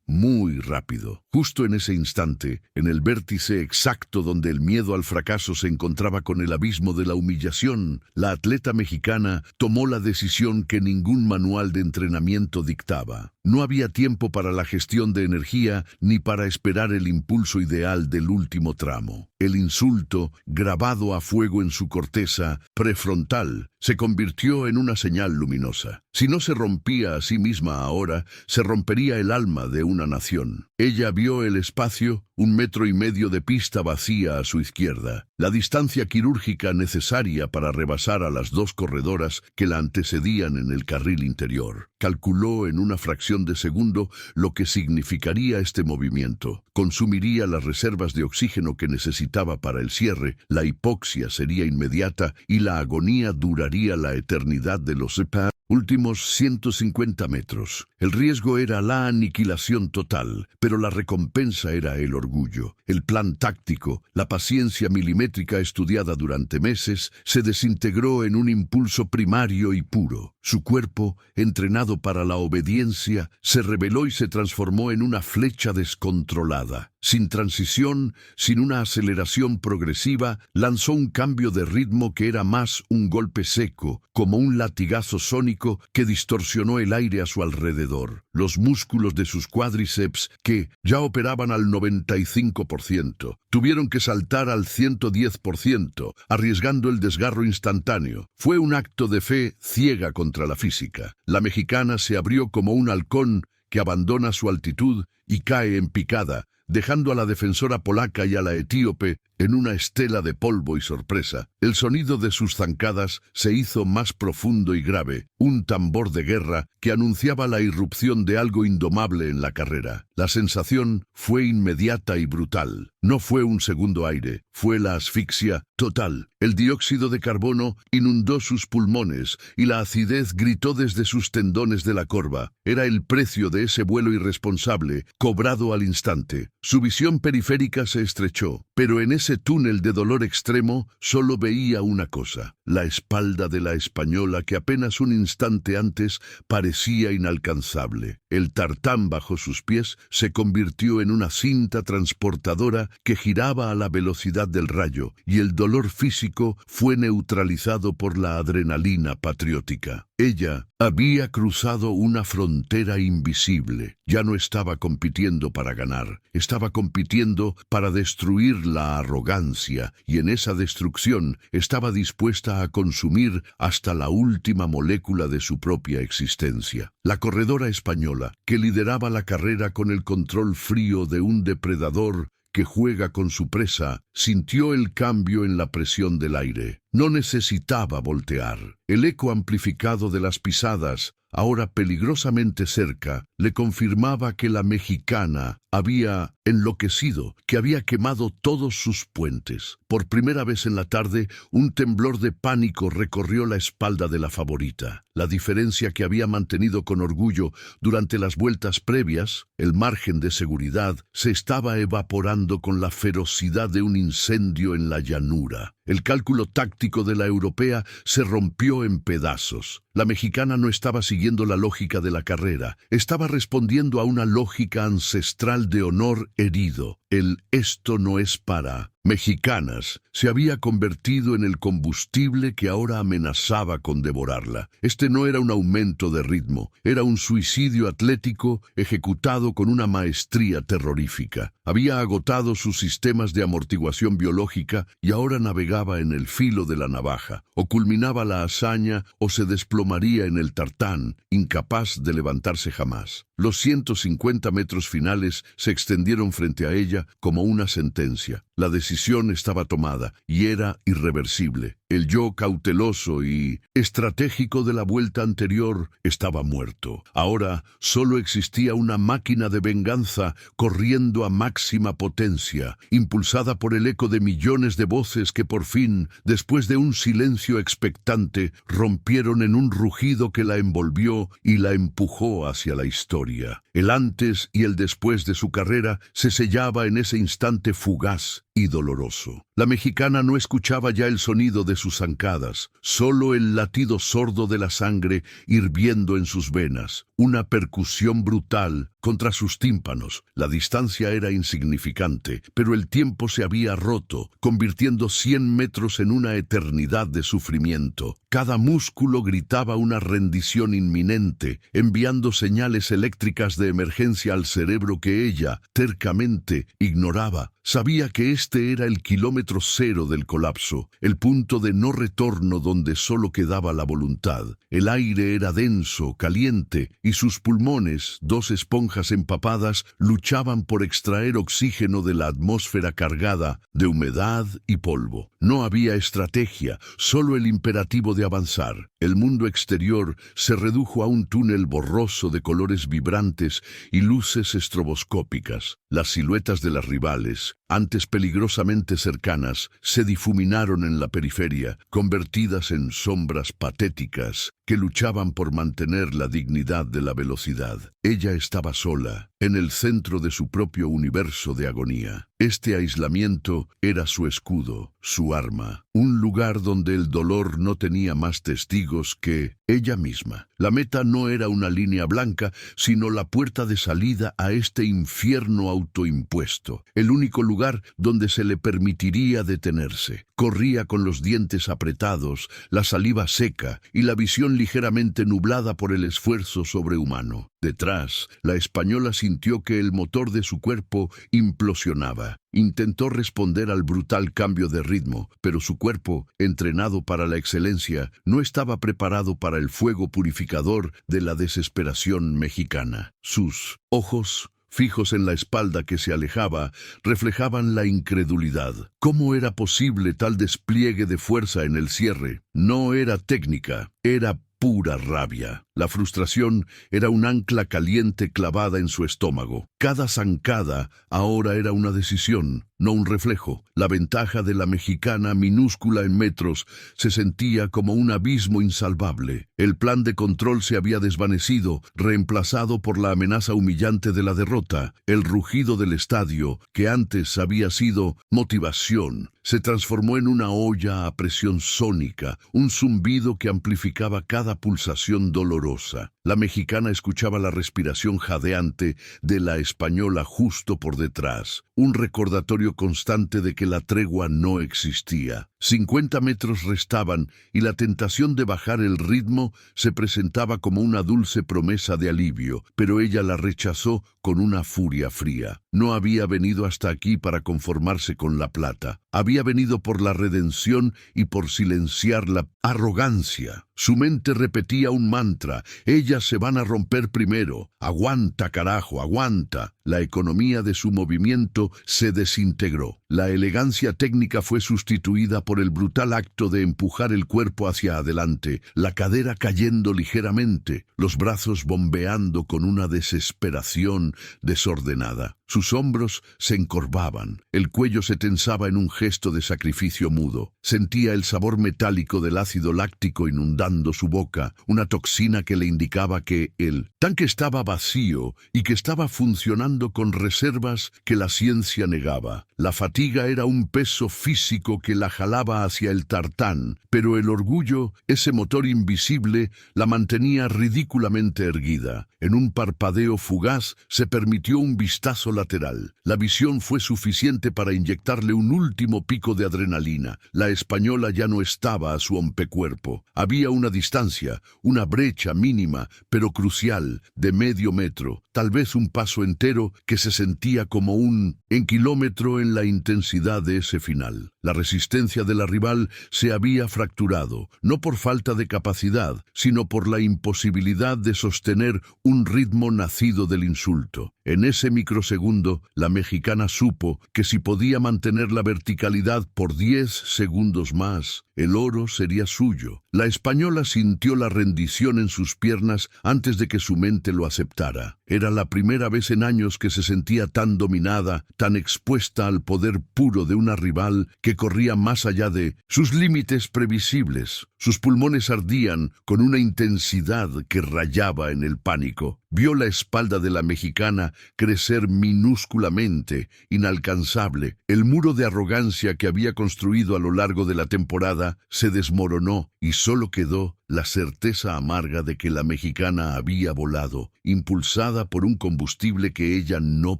rápido. Justo en ese instante, en el vértice exacto donde el miedo al fracaso se encontraba con el abismo de la humillación, la atleta mexicana tomó la decisión que ningún manual de entrenamiento dictaba. No había tiempo para la gestión de energía ni para esperar el impulso ideal del último tramo. El insulto, grabado a fuego en su corteza prefrontal, se convirtió en una señal luminosa. Si no se rompía a sí misma ahora, se rompería el alma de una nación. Ella vio el espacio, 1,5 metros de pista vacía a su izquierda, la distancia quirúrgica necesaria para rebasar a las 2 corredoras que la antecedían en el carril interior. Calculó en una fracción de segundo lo que significaría este movimiento. Consumiría las reservas de oxígeno que necesitaba para el cierre, la hipoxia sería inmediata y la agonía duraría la eternidad de los últimos 150 metros. El riesgo era la aniquilación total, pero la recompensa era el orgullo. El plan táctico, la paciencia milimétrica estudiada durante meses, se desintegró en un impulso primario y puro. Su cuerpo, entrenado para la obediencia, se rebeló y se transformó en una flecha descontrolada. Sin transición, sin una aceleración progresiva, lanzó un cambio de ritmo que era más un golpe seco, como un latigazo sónico que distorsionó el aire a su alrededor. Los músculos de sus cuádriceps, que ya operaban al 95%, tuvieron que saltar al 110%, arriesgando el desgarro instantáneo. Fue un acto de fe ciega contra la física. La mexicana se abrió como un halcón que abandona su altitud y cae en picada, dejando a la defensora polaca y a la etíope en una estela de polvo y sorpresa. El sonido de sus zancadas se hizo más profundo y grave, un tambor de guerra que anunciaba la irrupción de algo indomable en la carrera. La sensación fue inmediata y brutal. No fue un segundo aire, fue la asfixia total. El dióxido de carbono inundó sus pulmones y la acidez gritó desde sus tendones de la corva. Era el precio de ese vuelo irresponsable, cobrado al instante. Su visión periférica se estrechó, pero en ese ese túnel de dolor extremo solo veía una cosa: la espalda de la española que apenas un instante antes parecía inalcanzable. El tartán bajo sus pies se convirtió en una cinta transportadora que giraba a la velocidad del rayo, y el dolor físico fue neutralizado por la adrenalina patriótica. Ella había cruzado una frontera invisible. Ya no estaba compitiendo para ganar, estaba compitiendo para destruir la arrogancia, y en esa destrucción estaba dispuesta a consumir hasta la última molécula de su propia existencia. La corredora española, que lideraba la carrera con el control frío de un depredador que juega con su presa, sintió el cambio en la presión del aire. No necesitaba voltear. El eco amplificado de las pisadas, ahora peligrosamente cerca, le confirmaba que la mexicana había enloquecido, que había quemado todos sus puentes. Por primera vez en la tarde, un temblor de pánico recorrió la espalda de la favorita. La diferencia que había mantenido con orgullo durante las vueltas previas, el margen de seguridad, se estaba evaporando con la ferocidad de un incendio en la llanura. El cálculo táctico de la europea se rompió en pedazos. La mexicana no estaba siguiendo la lógica de la carrera, estaba respondiendo a una lógica ancestral de honor herido. El "esto no es para mexicanas" se había convertido en el combustible que ahora amenazaba con devorarla. Este no era un aumento de ritmo, era un suicidio atlético ejecutado con una maestría terrorífica. Había agotado sus sistemas de amortiguación biológica y ahora navegaba en el filo de la navaja. O culminaba la hazaña o se desplomaría en el tartán, incapaz de levantarse jamás. Los 150 metros finales se extendieron frente a ella como una sentencia. La decisión estaba tomada y era irreversible. El yo cauteloso y estratégico de la vuelta anterior estaba muerto. Ahora solo existía una máquina de venganza corriendo a máxima potencia, impulsada por el eco de millones de voces que por fin, después de un silencio expectante, rompieron en un rugido que la envolvió y la empujó hacia la historia. El antes y el después de su carrera se sellaba en ese instante fugaz y doloroso. La mexicana no escuchaba ya el sonido de sus zancadas, solo el latido sordo de la sangre hirviendo en sus venas, una percusión brutal contra sus tímpanos. La distancia era insignificante, pero el tiempo se había roto, convirtiendo 100 metros en una eternidad de sufrimiento. Cada músculo gritaba una rendición inminente, enviando señales eléctricas de emergencia al cerebro que ella, tercamente, ignoraba. Sabía que este era el kilómetro cero del colapso, el punto de no retorno donde solo quedaba la voluntad. El aire era denso, caliente, y sus pulmones, dos esponjas empapadas, luchaban por extraer oxígeno de la atmósfera cargada de humedad y polvo. No había estrategia, solo el imperativo de avanzar. El mundo exterior se redujo a un túnel borroso de colores vibrantes y luces estroboscópicas. Las siluetas de las rivales, antes peligrosamente cercanas, se difuminaron en la periferia, convertidas en sombras patéticas que luchaban por mantener la dignidad de la velocidad. Ella estaba sola, en el centro de su propio universo de agonía. Este aislamiento era su escudo, su arma, un lugar donde el dolor no tenía más testigos que ella misma. La meta no era una línea blanca, sino la puerta de salida a este infierno autoimpuesto, el único lugar donde se le permitiría detenerse. Corría con los dientes apretados, la saliva seca y la visión ligeramente nublada por el esfuerzo sobrehumano. Detrás, la española sintió que el motor de su cuerpo implosionaba. Intentó responder al brutal cambio de ritmo, pero su cuerpo, entrenado para la excelencia, no estaba preparado para el fuego purificador de la desesperación mexicana. Sus ojos, fijos en la espalda que se alejaba, reflejaban la incredulidad. ¿Cómo era posible tal despliegue de fuerza en el cierre? No era técnica, era pura rabia. La frustración era un ancla caliente clavada en su estómago. Cada zancada ahora era una decisión. no un reflejo. La ventaja de la mexicana, minúscula en metros, se sentía como un abismo insalvable. El plan de control se había desvanecido, reemplazado por la amenaza humillante de la derrota. El rugido del estadio, que antes había sido motivación, se transformó en una olla a presión sónica, un zumbido que amplificaba cada pulsación dolorosa. La mexicana escuchaba la respiración jadeante de la española justo por detrás, un recordatorio constante de que la tregua no existía. 50 metros restaban y la tentación de bajar el ritmo se presentaba como una dulce promesa de alivio, pero ella la rechazó con una furia fría. No había venido hasta aquí para conformarse con la plata. Había venido por la redención y por silenciar la arrogancia. Su mente repetía un mantra: ellas se van a romper primero. Aguanta, carajo, aguanta. La economía de su movimiento se desintegró. La elegancia técnica fue sustituida por el brutal acto de empujar el cuerpo hacia adelante, la cadera cayendo ligeramente, los brazos bombeando con una desesperación desordenada. Sus hombros se encorvaban, el cuello se tensaba en un gesto de sacrificio mudo. Sentía el sabor metálico del ácido láctico inundando su boca, una toxina que le indicaba que el tanque estaba vacío y que estaba funcionando con reservas que la ciencia negaba. La fatiga era un peso físico que la jalaba hacia el tartán, pero el orgullo, ese motor invisible, la mantenía ridículamente erguida. En un parpadeo fugaz se permitió un vistazo lateral. La visión fue suficiente para inyectarle un último pico de adrenalina. La española ya no estaba a su rompecuerpo. Había una distancia, una brecha mínima, pero crucial, de medio metro, tal vez un paso entero que se sentía como un kilómetro en la intensidad de ese final. La resistencia de la rival se había fracturado, no por falta de capacidad, sino por la imposibilidad de sostener un ritmo nacido del insulto. En ese microsegundo, la mexicana supo que si podía mantener la verticalidad por 10 segundos más, el oro sería suyo. La española sintió la rendición en sus piernas antes de que su mente lo aceptara. Era la primera vez en años que se sentía tan dominada, tan expuesta al poder puro de una rival que corría más allá de sus límites previsibles. Sus pulmones ardían con una intensidad que rayaba en el pánico. Vio la espalda de la mexicana crecer minúsculamente, inalcanzable. El muro de arrogancia que había construido a lo largo de la temporada se desmoronó y solo quedó la certeza amarga de que la mexicana había volado, impulsada por un combustible que ella no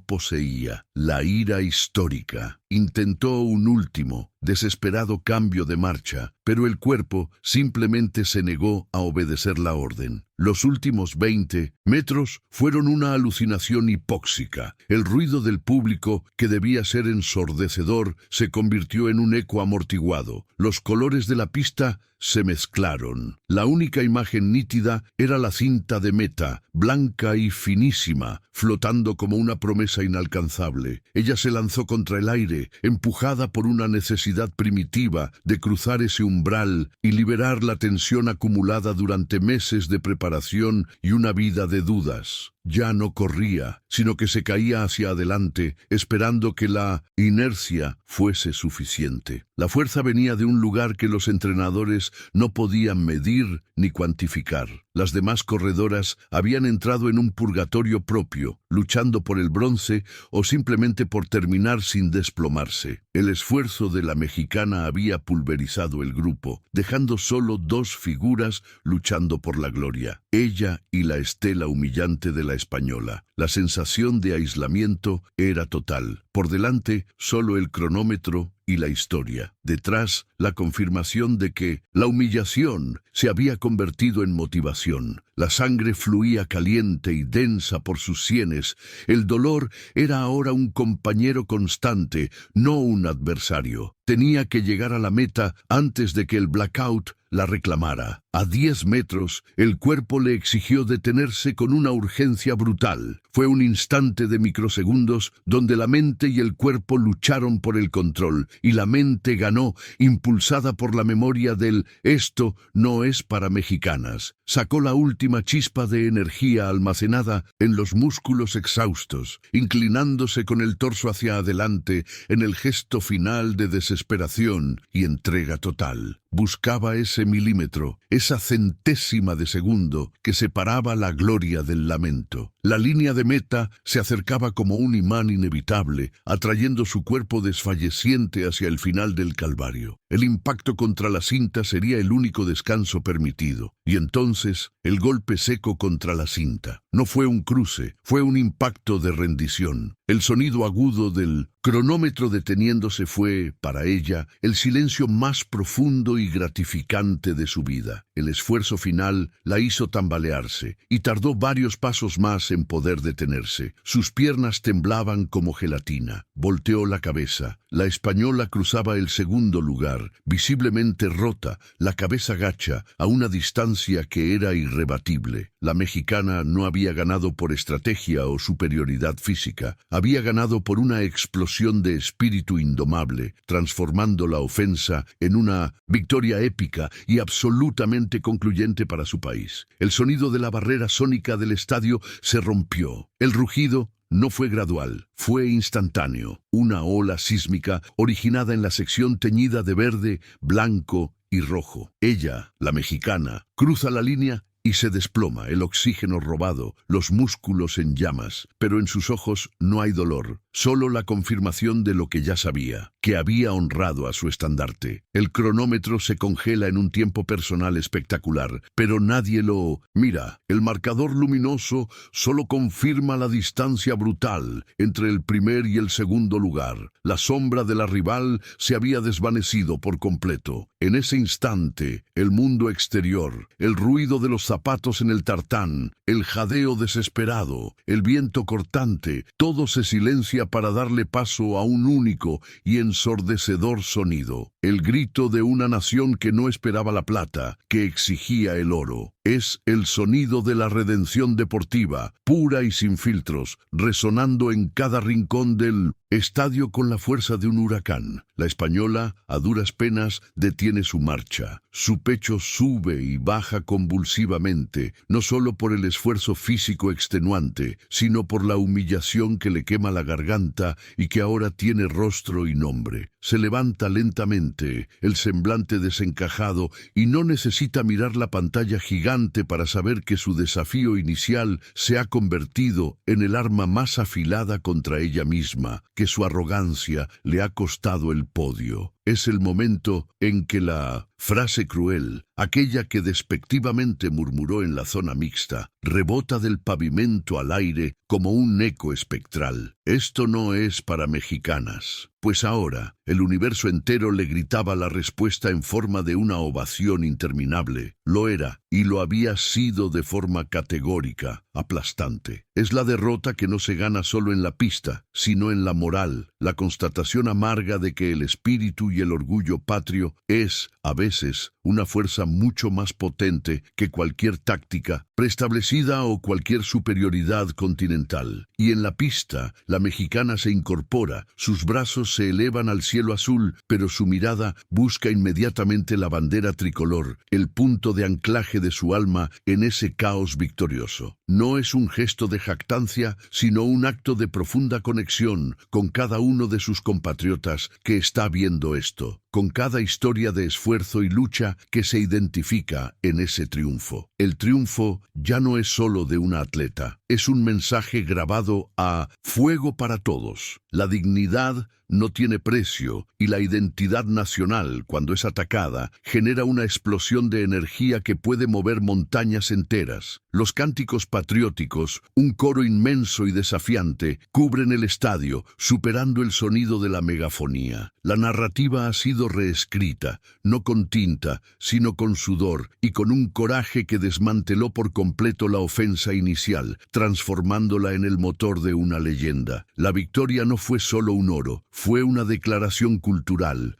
poseía, la ira histórica. Intentó un último, desesperado cambio de marcha, pero el cuerpo simplemente se negó a obedecer la orden. Los últimos 20 metros fueron una alucinación hipóxica. El ruido del público, que debía ser ensordecedor, se convirtió en un eco amortiguado. Los colores de la pista se mezclaron. La única imagen nítida era la cinta de meta, blanca y finísima, flotando como una promesa inalcanzable. Ella se lanzó contra el aire, empujada por una necesidad primitiva de cruzar ese umbral y liberar la tensión acumulada durante meses de preparación y una vida de dudas. Ya no corría, sino que se caía hacia adelante, esperando que la inercia fuese suficiente. La fuerza venía de un lugar que los entrenadores no podían medir ni cuantificar. Las demás corredoras habían entrado en un purgatorio propio, luchando por el bronce o simplemente por terminar sin desplomarse. El esfuerzo de la mexicana había pulverizado el grupo, dejando solo 2 figuras luchando por la gloria, ella y la estela humillante de la española. La sensación de aislamiento era total. Por delante, solo el cronómetro y la historia. Detrás, la confirmación de que la humillación se había convertido en motivación. La sangre fluía caliente y densa por sus sienes. El dolor era ahora un compañero constante, no un adversario. Tenía que llegar a la meta antes de que el blackout la reclamara. A 10 metros, el cuerpo le exigió detenerse con una urgencia brutal. Fue un instante de microsegundos donde la mente y el cuerpo lucharon por el control, y la mente ganó, impulsada por la memoria del «esto no es para mexicanas». Sacó la última chispa de energía almacenada en los músculos exhaustos, inclinándose con el torso hacia adelante en el gesto final de desesperación y entrega total. Buscaba ese milímetro, esa centésima de segundo que separaba la gloria del lamento. La línea de meta se acercaba como un imán inevitable, atrayendo su cuerpo desfalleciente hacia el final del calvario. El impacto contra la cinta sería el único descanso permitido, y entonces el golpe seco contra la cinta. No fue un cruce, fue un impacto de rendición. El sonido agudo del cronómetro deteniéndose fue, para ella, el silencio más profundo y gratificante de su vida. El esfuerzo final la hizo tambalearse, y tardó varios pasos más en poder detenerse. Sus piernas temblaban como gelatina. Volteó la cabeza. La española cruzaba el segundo lugar, visiblemente rota, la cabeza gacha, a una distancia que era irrebatible. La mexicana no había ganado por estrategia o superioridad física. Había ganado por una explosión de espíritu indomable, transformando la ofensa en una victoria épica y absolutamente concluyente para su país. El sonido de la barrera sónica del estadio se rompió. El rugido no fue gradual, fue instantáneo. Una ola sísmica originada en la sección teñida de verde, blanco y rojo. Ella, la mexicana, cruza la línea y se desploma, el oxígeno robado, los músculos en llamas, pero en sus ojos no hay dolor, solo la confirmación de lo que ya sabía, que había honrado a su estandarte. El cronómetro se congela en un tiempo personal espectacular, pero nadie lo mira. El marcador luminoso solo confirma la distancia brutal entre el primer y el segundo lugar. La sombra de la rival se había desvanecido por completo. En ese instante, el mundo exterior, el ruido de los zapatos en el tartán, el jadeo desesperado, el viento cortante, todo se silencia para darle paso a un único y ensordecedor sonido. El grito de una nación que no esperaba la plata, que exigía el oro. Es el sonido de la redención deportiva, pura y sin filtros, resonando en cada rincón del estadio con la fuerza de un huracán. La española, a duras penas, detiene su marcha. Su pecho sube y baja convulsivamente, no solo por el esfuerzo físico extenuante, sino por la humillación que le quema la garganta y que ahora tiene rostro y nombre. Se levanta lentamente, el semblante desencajado, y no necesita mirar la pantalla gigante para saber que su desafío inicial se ha convertido en el arma más afilada contra ella misma, que su arrogancia le ha costado el podio. Es el momento en que la frase cruel, aquella que despectivamente murmuró en la zona mixta, rebota del pavimento al aire como un eco espectral. Esto no es para mexicanas. Pues ahora, el universo entero le gritaba la respuesta en forma de una ovación interminable. Lo era, y lo había sido de forma categórica, aplastante. Es la derrota que no se gana solo en la pista, sino en la moral, la constatación amarga de que el espíritu y el orgullo patrio es, a veces, una fuerza mucho más potente que cualquier táctica preestablecida o cualquier superioridad continental. Y en la pista, la mexicana se incorpora, sus brazos se elevan al cielo azul, pero su mirada busca inmediatamente la bandera tricolor, el punto de anclaje de su alma en ese caos victorioso. No es un gesto de jactancia, sino un acto de profunda conexión con cada uno de sus compatriotas que está viendo esto, con cada historia de esfuerzo y lucha que se identifica en ese triunfo. El triunfo ya no es solo de una atleta, es un mensaje grabado a fuego para todos. La dignidad no tiene precio y la identidad nacional, cuando es atacada, genera una explosión de energía que puede mover montañas enteras. Los cánticos patrióticos, un coro inmenso y desafiante, cubren el estadio, superando el sonido de la megafonía. La narrativa ha sido reescrita, no con tinta, sino con sudor y con un coraje que desmanteló por completo la ofensa inicial, transformándola en el motor de una leyenda. La victoria no fue solo un oro, fue una declaración cultural,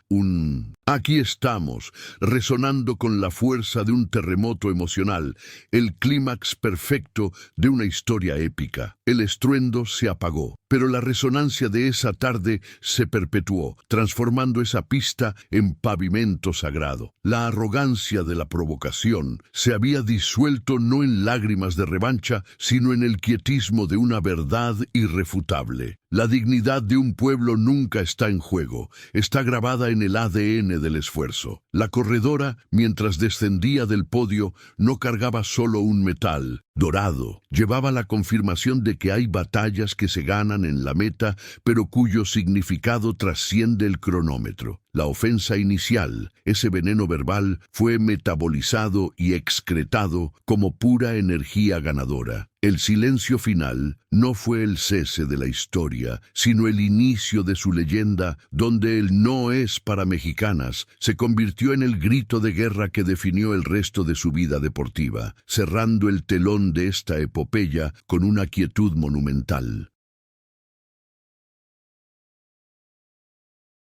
Aquí estamos, resonando con la fuerza de un terremoto emocional, el clímax perfecto de una historia épica. El estruendo se apagó, pero la resonancia de esa tarde se perpetuó, transformando esa pista en pavimento sagrado. La arrogancia de la provocación se había disuelto no en lágrimas de revancha, sino en el quietismo de una verdad irrefutable. La dignidad de un pueblo nunca está en juego, está grabada en el ADN del esfuerzo. La corredora, mientras descendía del podio, no cargaba solo un metal dorado, llevaba la confirmación de que hay batallas que se ganan en la meta, pero cuyo significado trasciende el cronómetro. La ofensa inicial, ese veneno verbal, fue metabolizado y excretado como pura energía ganadora. El silencio final no fue el cese de la historia, sino el inicio de su leyenda, donde el no es para mexicanas se convirtió en el grito de guerra que definió el resto de su vida deportiva, cerrando el telón de esta epopeya con una quietud monumental.